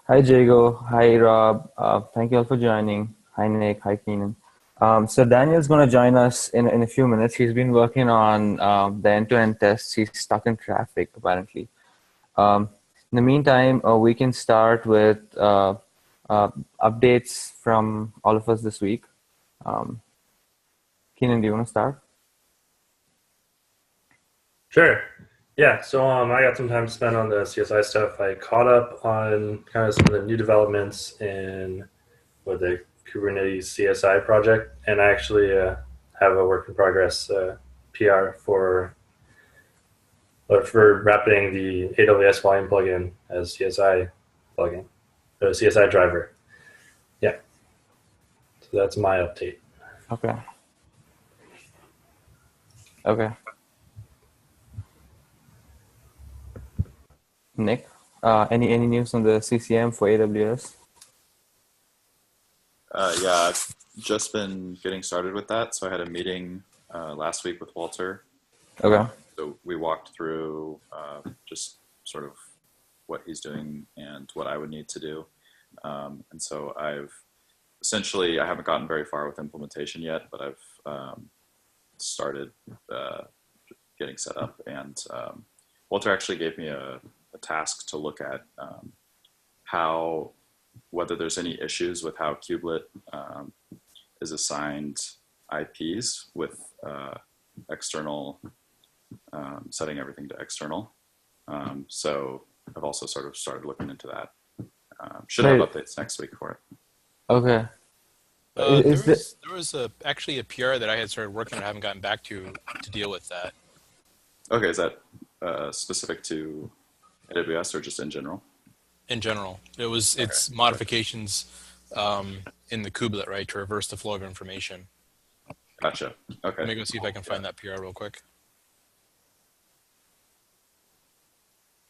Hi, Jago. Hi, Rob. Thank you all for joining. Hi, Nick. Hi, Keenan. So Daniel's going to join us in a few minutes. He's been working on the end-to-end tests. He's stuck in traffic, apparently. Um, in the meantime, we can start with uh, updates from all of us this week. Um, Keenan, do you want to start? Sure. Yeah, so I got some time to spend on the CSI stuff. I caught up on kind of some of the new developments in the Kubernetes CSI project, and I actually have a work in progress PR for wrapping the AWS volume plugin as CSI plugin, or CSI driver. Yeah, so that's my update. Okay. Okay. Nick, any news on the CCM for AWS? Yeah, I've just been getting started with that. So I had a meeting last week with Walter. Okay. So we walked through just sort of what he's doing and what I would need to do. And so I haven't gotten very far with implementation yet, but I've started getting set up. And Walter actually gave me a task to look at whether there's any issues with how kubelet is assigned IPs with external, setting everything to external. So I've also sort of started looking into that. Should have updates next week for it. Okay. There was actually a PR that I had started working on. I haven't gotten back to deal with that. Okay, is that specific to AWS or just in general? In general, it's modifications in the kubelet, right, to reverse the flow of information. Gotcha. Okay. Let me go see if I can find that PR real quick.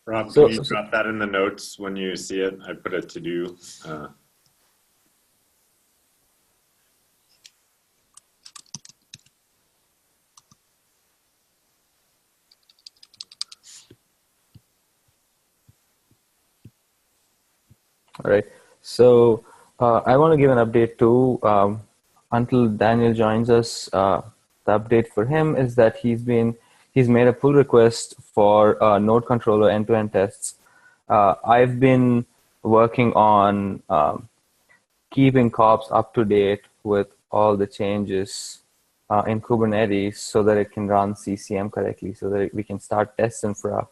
Rob, can you drop that in the notes when you see it? I put a to-do. All right. So I want to give an update too. Until Daniel joins us, the update for him is that he's made a pull request for node controller end-to-end tests. I've been working on keeping cops up to date with all the changes in Kubernetes so that it can run CCM correctly, so that we can start test infra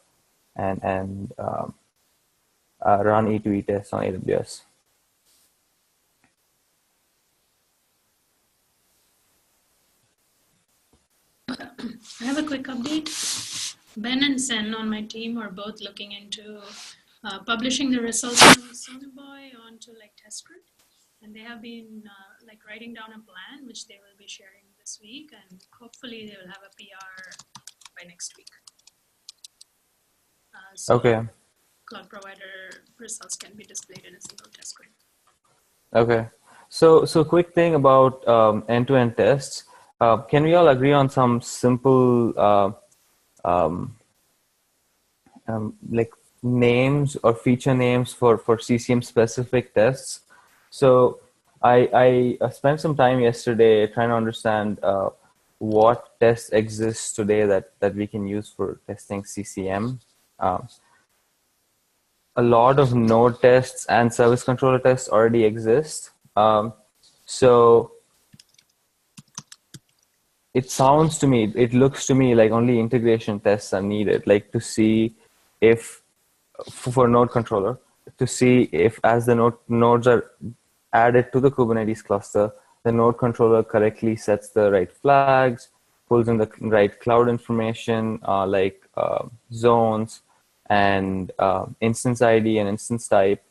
and run E2E tests on AWS. I have a quick update. Ben and Sen on my team are both looking into publishing the results from Sonaboy onto TestGrid, and they have been writing down a plan which they will be sharing this week, and hopefully they will have a PR by next week. So okay. Cloud provider results can be displayed in a single test grid. Okay. So quick thing about end-to-end tests. Can we all agree on some simple names or feature names for CCM specific tests? So I spent some time yesterday trying to understand what tests exist today that we can use for testing CCM. A lot of node tests and service controller tests already exist. So it looks to me like only integration tests are needed, like to see if, for node controller, to see if as the nodes are added to the Kubernetes cluster, the node controller correctly sets the right flags, pulls in the right cloud information, zones and instance ID and instance type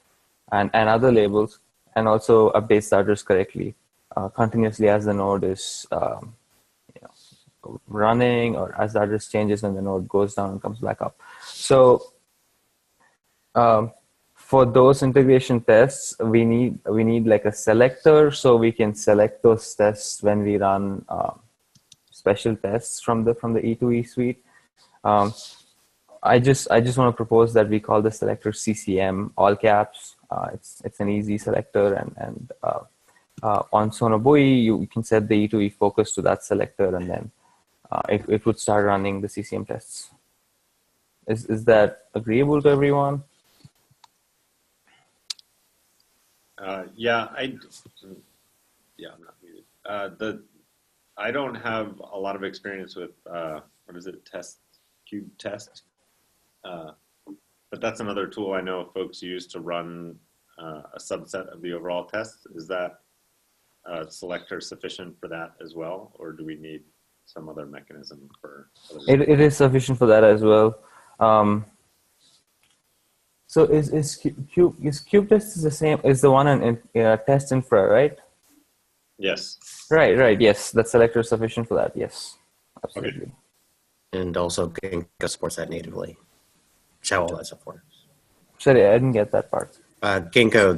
and other labels, and also updates the address correctly continuously as the node is running, or as the address changes when the node goes down and comes back up. So for those integration tests, we need like a selector, so we can select those tests when we run special tests from the E2E suite. I just want to propose that we call the selector CCM, all caps, It's an easy selector, and on Sonobui, you can set the E2E focus to that selector, and then it would start running the CCM tests. Is that agreeable to everyone? Yeah, I'm not muted. I don't have a lot of experience with what is it, Cube Test, but that's another tool I know folks use to run a subset of the overall test. Is that selector sufficient for that as well, or do we need some other mechanism for? It is sufficient for that as well. So is Cube Test is the same? Is the one in test infra, right? Yes. Right. Yes, that selector is sufficient for that. Yes, absolutely. Okay. And also Ginkgo supports that natively. Which how all that stuff works. Sorry, I didn't get that part. Ginkgo,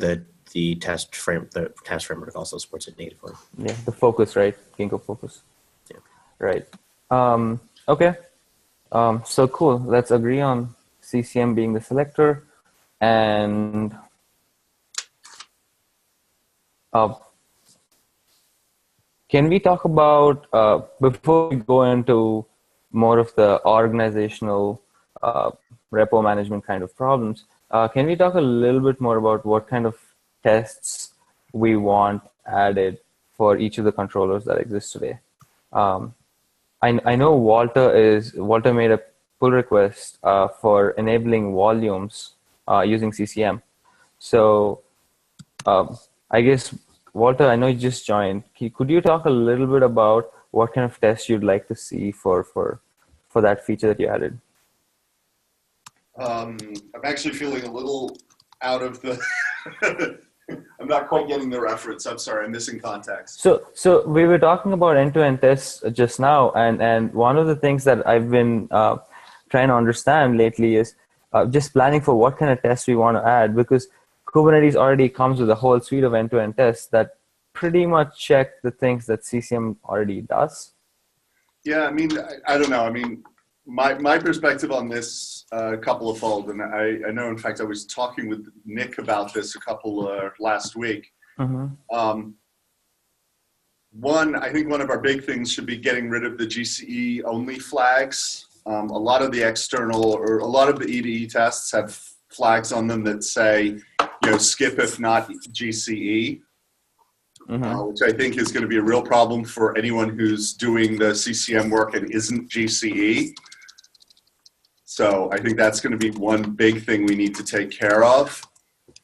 the test framework also supports it natively. Yeah, the focus, right? Ginkgo focus. Yeah. Right. Okay. So cool. Let's agree on CCM being the selector, and can we talk about, before we go into more of the organizational repo management kind of problems, can we talk a little bit more about what kind of tests we want added for each of the controllers that exist today? I know Walter made a pull request for enabling volumes using CCM. So I guess, Walter, I know you just joined. Could you talk a little bit about what kind of tests you'd like to see for that feature that you added? I'm actually feeling a little out of the. I'm not quite getting the reference. I'm sorry, I'm missing context. So we were talking about end-to-end tests just now, and one of the things that I've been trying to understand lately is just planning for what kind of tests we want to add, because Kubernetes already comes with a whole suite of end-to-end tests that pretty much check the things that CCM already does. Yeah, I mean, I don't know. I mean, my perspective on this couple of fold, and I know, in fact, I was talking with Nick about this last week. Mm-hmm. One, I think one of our big things should be getting rid of the GCE only flags. A lot of the external, or a lot of the EDE tests have flags on them that say, skip if not GCE, which I think is going to be a real problem for anyone who's doing the CCM work and isn't GCE. So I think that's going to be one big thing we need to take care of.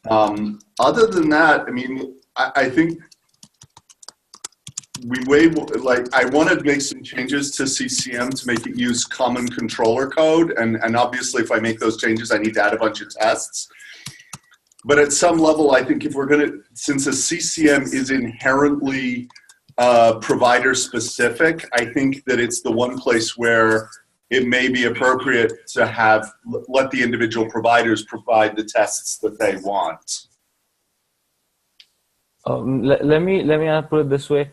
Other than that, I mean, I think I want to make some changes to CCM to make it use common controller code. And obviously, if I make those changes, I need to add a bunch of tests. But at some level, I think if we're going to, since a CCM is inherently provider specific, I think that it's the one place where it may be appropriate to let the individual providers provide the tests that they want. Let me put it this way.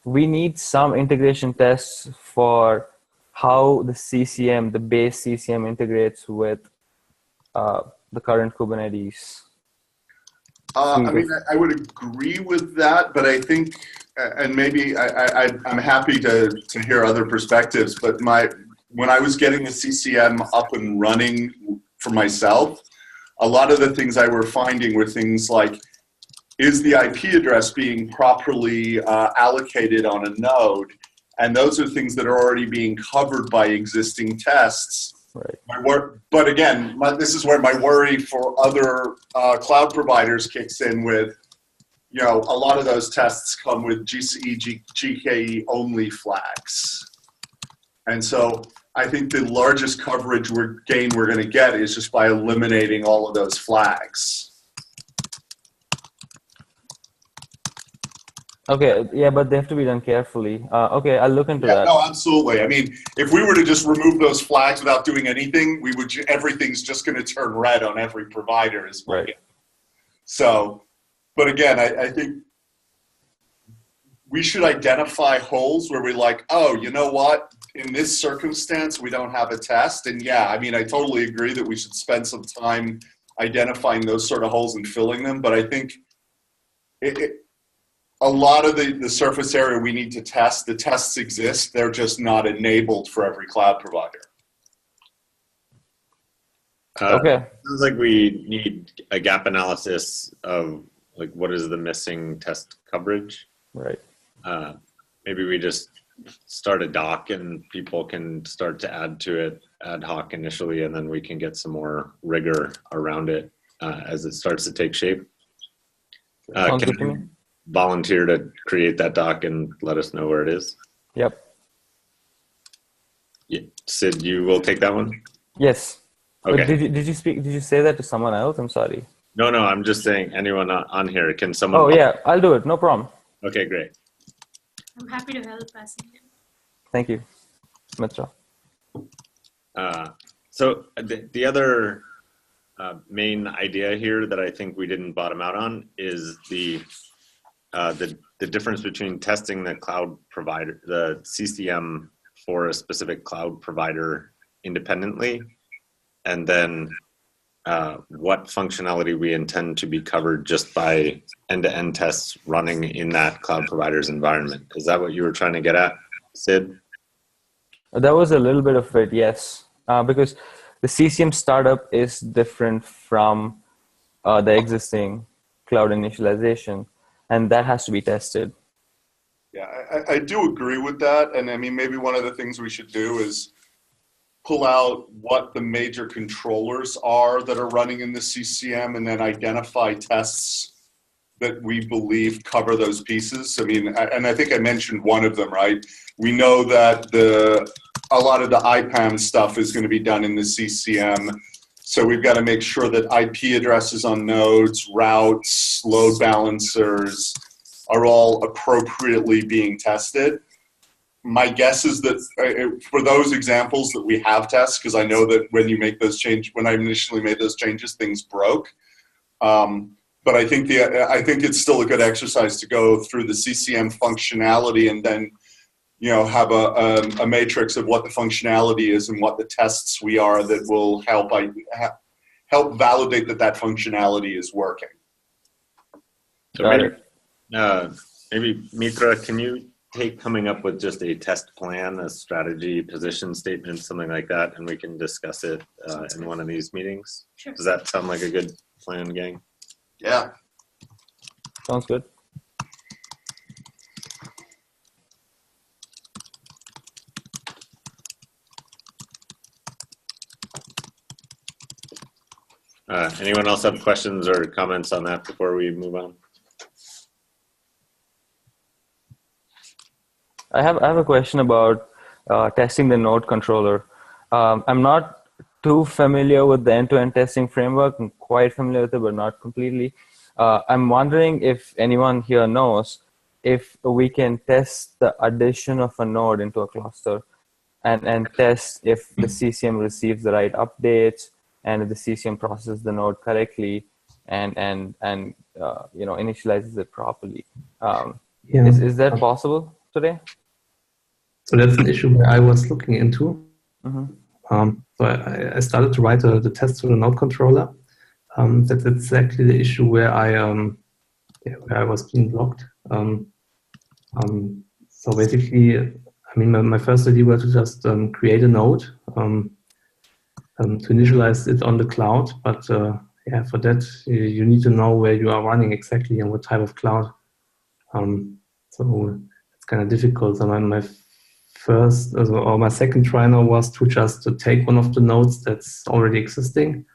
We need some integration tests for how the CCM, the base CCM, integrates with the current Kubernetes. I mean, I would agree with that, but I think, and maybe I'm happy to hear other perspectives, but when I was getting the CCM up and running for myself, a lot of the things I were finding were things like, is the IP address being properly allocated on a node? And those are things that are already being covered by existing tests. Right. But again, this is where my worry for other cloud providers kicks in with, a lot of those tests come with GCE, GKE only flags. And so I think the largest coverage we're going to get is just by eliminating all of those flags. Okay, yeah, but they have to be done carefully. Okay, I'll look into that. No, absolutely. I mean, if we were to just remove those flags without doing anything, everything's just going to turn red on every provider. Right. So, but again, I think we should identify holes where we're like, oh, you know what? In this circumstance, we don't have a test. And yeah, I mean, I totally agree that we should spend some time identifying those sort of holes and filling them. But I think a lot of the surface area we need to test, the tests exist, they're just not enabled for every cloud provider. Okay. Sounds like we need a gap analysis of like what is the missing test coverage. Right. Maybe we just start a doc and people can start to add to it ad hoc initially, and then we can get some more rigor around it as it starts to take shape. Sounds Can good to me. you volunteer to create that doc and let us know where it is? Yep. Yeah. Sid, you will take that one? Yes. Okay. But did you say that to someone else? I'm sorry. No, I'm just saying anyone on here. Can someone? Oh yeah, I'll do it. No problem. Okay, great. I'm happy to help passing it. Thank you, Mitra. So the other main idea here that I think we didn't bottom out on is the difference between testing the cloud provider, the CCM for a specific cloud provider independently, and then what functionality we intend to be covered just by end-to-end tests running in that cloud provider's environment. Is that what you were trying to get at, Sid? That was a little bit of it, yes. Because the CCM startup is different from the existing cloud initialization, and that has to be tested. Yeah, I do agree with that. And I mean, maybe one of the things we should do is pull out what the major controllers are that are running in the CCM and then identify tests that we believe cover those pieces. I mean, and I think I mentioned one of them, right? We know that a lot of the IPAM stuff is going to be done in the CCM. So we've got to make sure that IP addresses on nodes, routes, load balancers are all appropriately being tested. My guess is that for those examples that we have tests, because I know that when you make those changes, when I initially made those changes, things broke. But I think it's still a good exercise to go through the CCM functionality and then, you know, have a matrix of what the functionality is and what the tests we are that will help validate that functionality is working. So maybe Mitra, can you take coming up with just a test plan, a strategy, position statement, something like that, and we can discuss it in one of these meetings? Sure. Does that sound like a good plan, gang? Yeah. Sounds good. Anyone else have questions or comments on that before we move on? I have a question about testing the node controller. I'm not too familiar with the end-to-end testing framework. I'm quite familiar with it, but not completely. I'm wondering if anyone here knows if we can test the addition of a node into a cluster and test if the CCM receives the right updates and if the CCM processes the node correctly and you know, initializes it properly. Is that possible today? So that's an issue where I was looking into. Mm-hmm. So I started to write the test to the node controller. That's exactly the issue where I was being blocked. So basically, I mean, my first idea was to just create a node to initialize it on the cloud. But yeah, for that, you need to know where you are running exactly and what type of cloud. So it's kind of difficult. So my second try now was to just take one of the nodes that's already existing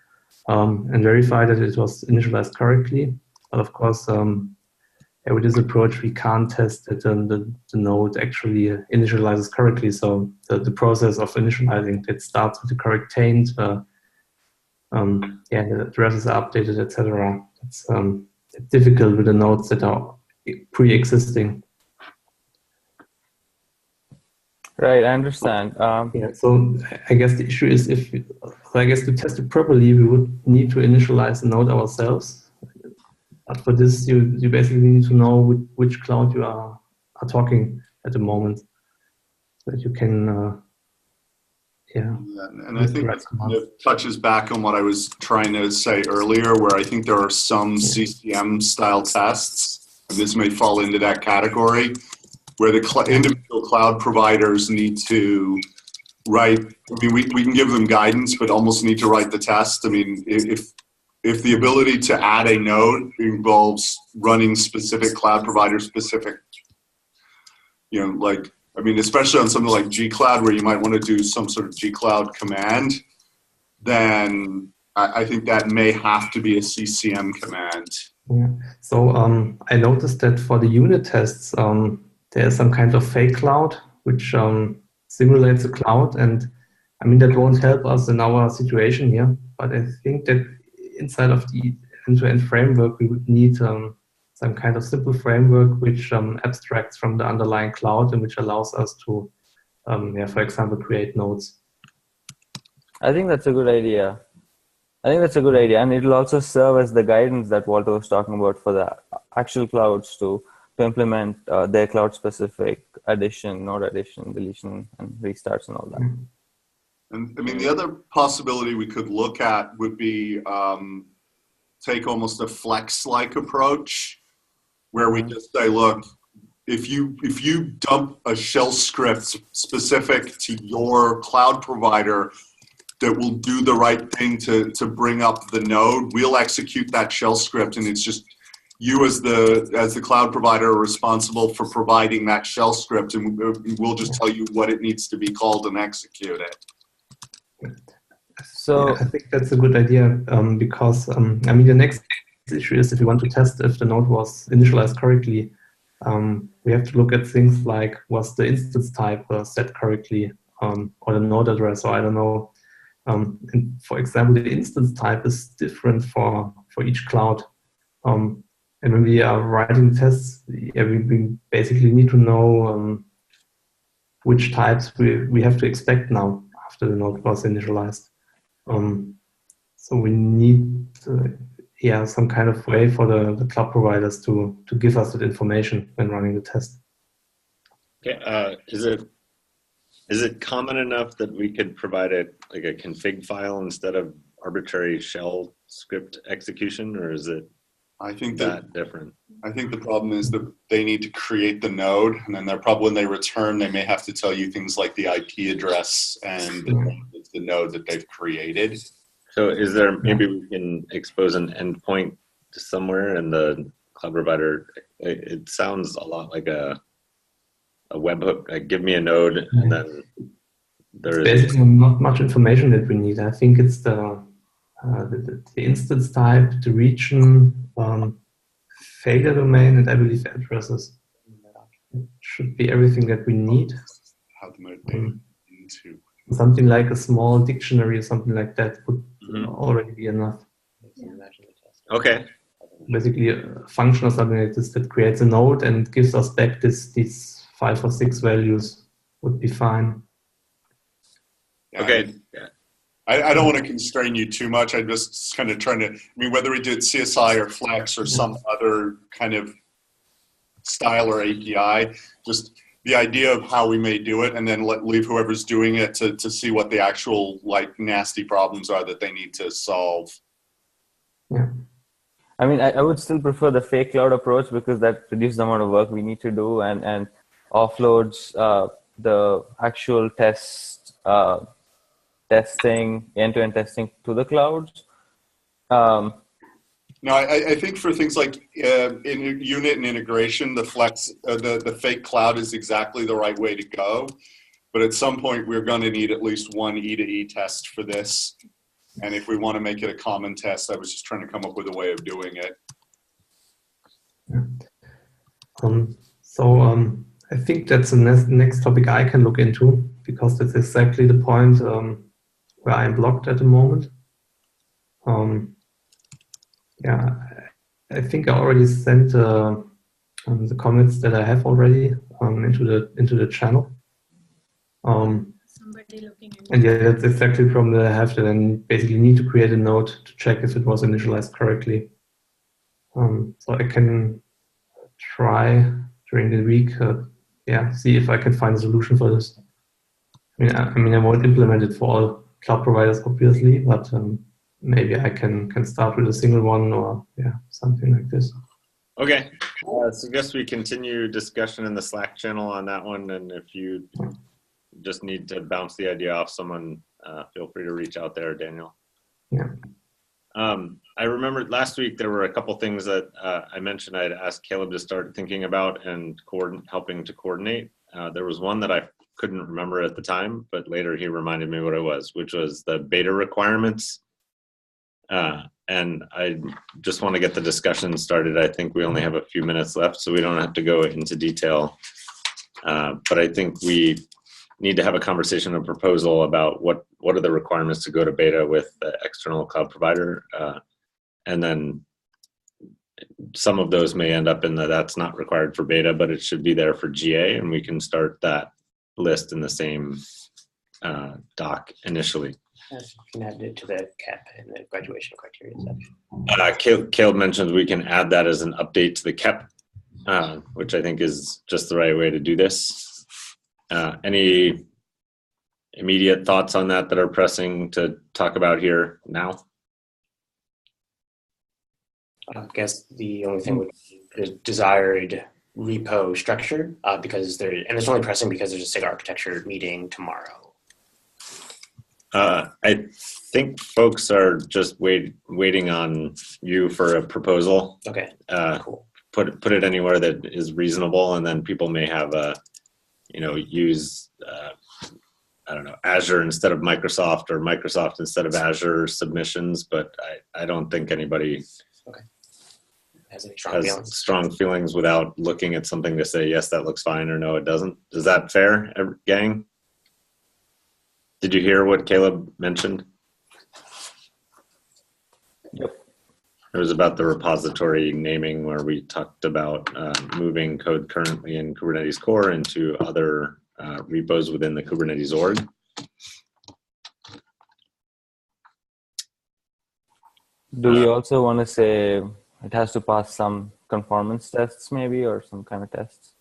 and verify that it was initialized correctly. But of course, with this approach, we can't test that the node actually initializes correctly. So the process of initializing, it starts with the correct taint. The addresses are updated, etc. It's difficult with the nodes that are pre-existing. Right, I understand. Yeah, so I guess the issue is to test it properly, we would need to initialize the node ourselves. But for this, you basically need to know which cloud you are talking at the moment, so that you can Yeah. And I think that kind of touches back on what I was trying to say earlier, where I think there are some CCM style tests, and this may fall into that category, where the individual cloud providers need to write. I mean, we can give them guidance, but almost need to write the test. I mean, if the ability to add a node involves running specific cloud provider specific, like, I mean, especially on something like G-Cloud where you might want to do some sort of G-Cloud command, then I think that may have to be a CCM command. Yeah. So I noticed that for the unit tests, there is some kind of fake cloud which simulates a cloud, and I mean that won't help us in our situation here. But I think that inside of the end-to-end framework, we would need some kind of simple framework which abstracts from the underlying cloud and which allows us to, for example, create nodes. I think that's a good idea. And it'll also serve as the guidance that Walter was talking about for the actual clouds to implement their cloud-specific addition, node addition, deletion, and restarts and all that. And I mean, the other possibility we could look at would be take almost a flex-like approach, where we just say, look, if you dump a shell script specific to your cloud provider that will do the right thing to bring up the node, we'll execute that shell script, and it's just you as the cloud provider are responsible for providing that shell script, and we'll just tell you what it needs to be called and execute it. So yeah, I think that's a good idea because I mean the next issue is if you want to test if the node was initialized correctly, we have to look at things like was the instance type set correctly or the node address, or I don't know. And for example, the instance type is different for each cloud. And when we are writing tests, we basically need to know which types we have to expect now after the node was initialized. So we need some kind of way for the cloud providers to give us that information when running the test. Okay, is it common enough that we could provide it like a config file instead of arbitrary shell script execution, or is it that different? I think the problem is that they need to create the node, and then when they return, they may have to tell you things like the IP address and the node that they've created. So is there, maybe we can expose an endpoint to somewhere and the cloud provider, it sounds a lot like a webhook, like give me a node and then there is basically not much information that we need. I think it's the instance type, the region, failure domain, and I believe addresses. It should be everything that we need. Something like a small dictionary or something like that would already be enough. Okay. Basically a function or something like this that creates a node and gives us back these 5 or 6 values would be fine. Okay. I don't want to constrain you too much. I'm just kind of trying to, I mean, whether we did CSI or Flex or some other kind of style or API, just the idea of how we may do it, and then leave whoever's doing it to see what the actual like nasty problems are that they need to solve. Yeah. I mean, I would still prefer the fake cloud approach because that reduces the amount of work we need to do and offloads the actual testing, end-to-end testing to the clouds. No, I think for things like in unit and integration, the Flex, the fake cloud is exactly the right way to go. But at some point, we're going to need at least one E2E test for this. And if we want to make it a common test, I was just trying to come up with a way of doing it. I think that's the next topic I can look into, because that's exactly the point where I'm blocked at the moment. I think I already sent the comments that I have already into the channel. Somebody looking into And yeah, that's exactly the problem that I have. To then basically need to create a node to check if it was initialized correctly. So I can try during the week, see if I can find a solution for this. I won't implement it for all cloud providers, obviously, but maybe I can start with a single one or something like this. Okay, suggest we continue discussion in the Slack channel on that one, and if you just need to bounce the idea off someone, feel free to reach out there, Daniel. Yeah. I remember last week there were a couple things that I mentioned I'd asked Caleb to start thinking about and helping to coordinate. There was one that I couldn't remember at the time, but later he reminded me what it was, which was the beta requirements. And I just want to get the discussion started. I think we only have a few minutes left, so we don't have to go into detail. But I think we need to have a conversation, a proposal about what are the requirements to go to beta with the external cloud provider. And then some of those may end up in that's not required for beta, but it should be there for GA, and we can start that list in the same doc initially. You can add it to the CAP and the graduation criteria section. Caleb mentioned we can add that as an update to the CAP, which I think is just the right way to do this. Any immediate thoughts on that are pressing to talk about here now? I guess the only thing would be the desired repo structure, because it's only pressing because there's a SIG architecture meeting tomorrow. I think folks are just waiting on you for a proposal. Okay, cool. Put it anywhere that is reasonable, and then people may have use I don't know, Azure instead of Microsoft or Microsoft instead of Azure submissions, but I don't think anybody has any strong feelings without looking at something to say, yes, that looks fine, or no, it doesn't. Is that fair, gang? Did you hear what Caleb mentioned? Yep. It was about the repository naming, where we talked about moving code currently in Kubernetes core into other repos within the Kubernetes org. Do we also want to say it has to pass some conformance tests maybe, or some kind of tests?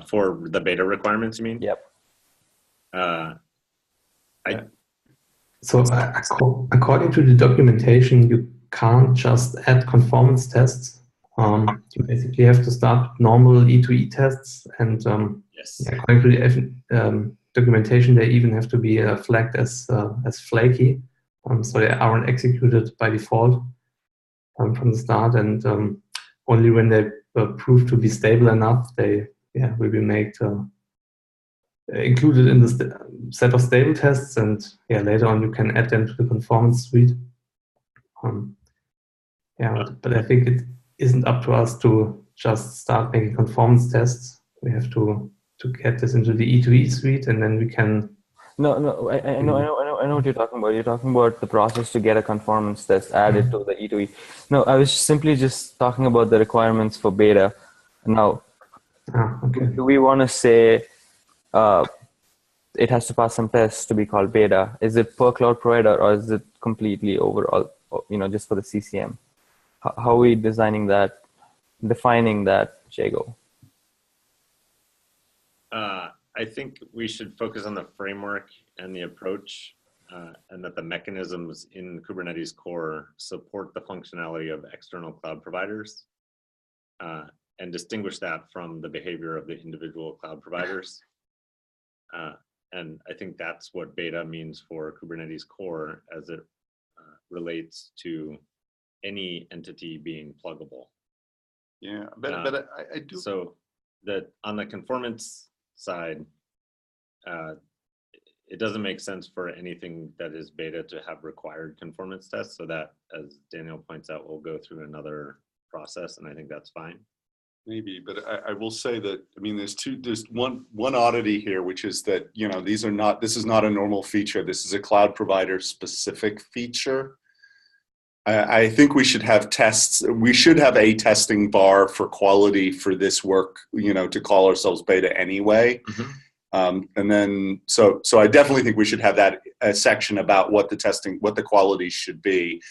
For the beta requirements, you mean? Yep. So according to the documentation, you can't just add conformance tests. You basically have to start with normal E2E tests, and yes. According to the documentation, they even have to be flagged as flaky, so they aren't executed by default from the start, and only when they prove to be stable enough, they will be made included in the set of stable tests, and later on you can add them to the conformance suite. But I think it isn't up to us to just start making conformance tests. We have to get this into the E2E suite, and then we can. No, I know what you're talking about. You're talking about the process to get a conformance test added to the E2E. No, I was simply just talking about the requirements for beta. Now, do we want to say it has to pass some tests to be called beta? Is it per cloud provider, or is it completely overall, just for the CCM? How are we defining that, Jago? I think we should focus on the framework and the approach, and that the mechanisms in Kubernetes core support the functionality of external cloud providers, and distinguish that from the behavior of the individual cloud providers. And I think that's what beta means for Kubernetes core as it relates to any entity being pluggable. Yeah, but I do. So that on the conformance side, it doesn't make sense for anything that is beta to have required conformance tests. So that, as Daniel points out, will go through another process, and I think that's fine. Maybe, but I will say that, there's one oddity here, which is that, this is not a normal feature. This is a cloud provider specific feature. I think we should have tests. We should have a testing bar for quality for this work, to call ourselves beta anyway. Mm-hmm. And then, so I definitely think we should have that section about what the quality should be.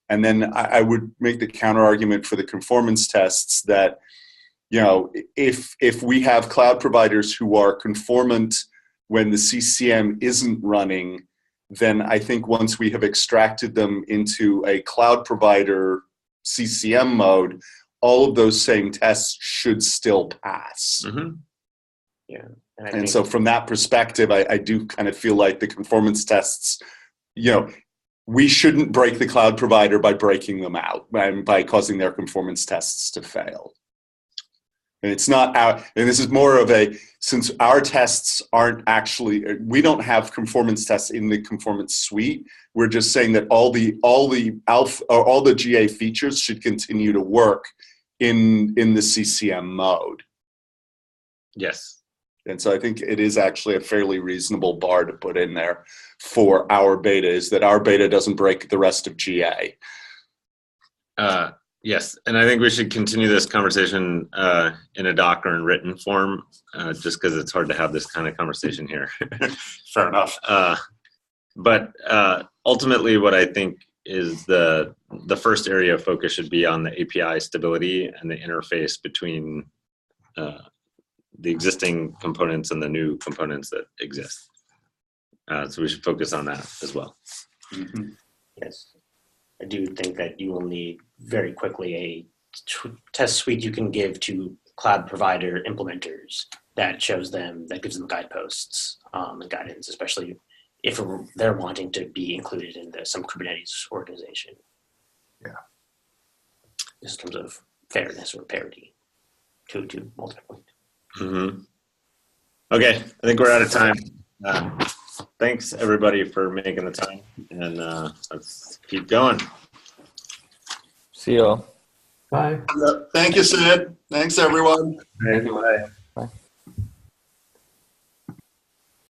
And then I would make the counter argument for the conformance tests that, if we have cloud providers who are conformant when the CCM isn't running, then I think once we have extracted them into a cloud provider CCM mode, all of those same tests should still pass. Mm-hmm. Yeah. And so from that perspective, I do kind of feel like the conformance tests, we shouldn't break the cloud provider by breaking them out and by causing their conformance tests to fail. And it's not and this is more of since our tests aren't actually, we don't have conformance tests in the conformance suite. We're just saying that all the alpha or all the GA features should continue to work in the CCM mode. Yes. And so I think it is actually a fairly reasonable bar to put in there for our beta, is that our beta doesn't break the rest of GA. Yes, and I think we should continue this conversation in a doc or in written form, just because it's hard to have this kind of conversation here. Fair enough. But ultimately, what I think is the first area of focus should be on the API stability and the interface between the existing components and the new components that exist. So we should focus on that as well. Mm-hmm. Yes. I do think that you will need very quickly a test suite you can give to cloud provider implementers that gives them guideposts and guidance, especially if they're wanting to be included in some Kubernetes organization. Yeah. Just in terms of fairness or parity to multi-point. Mm-hmm. Okay, I think we're out of time. Thanks everybody for making the time, and let's keep going. See you all. Bye. Thank you, Sid. Thanks, everyone. Thank you. Bye. Bye.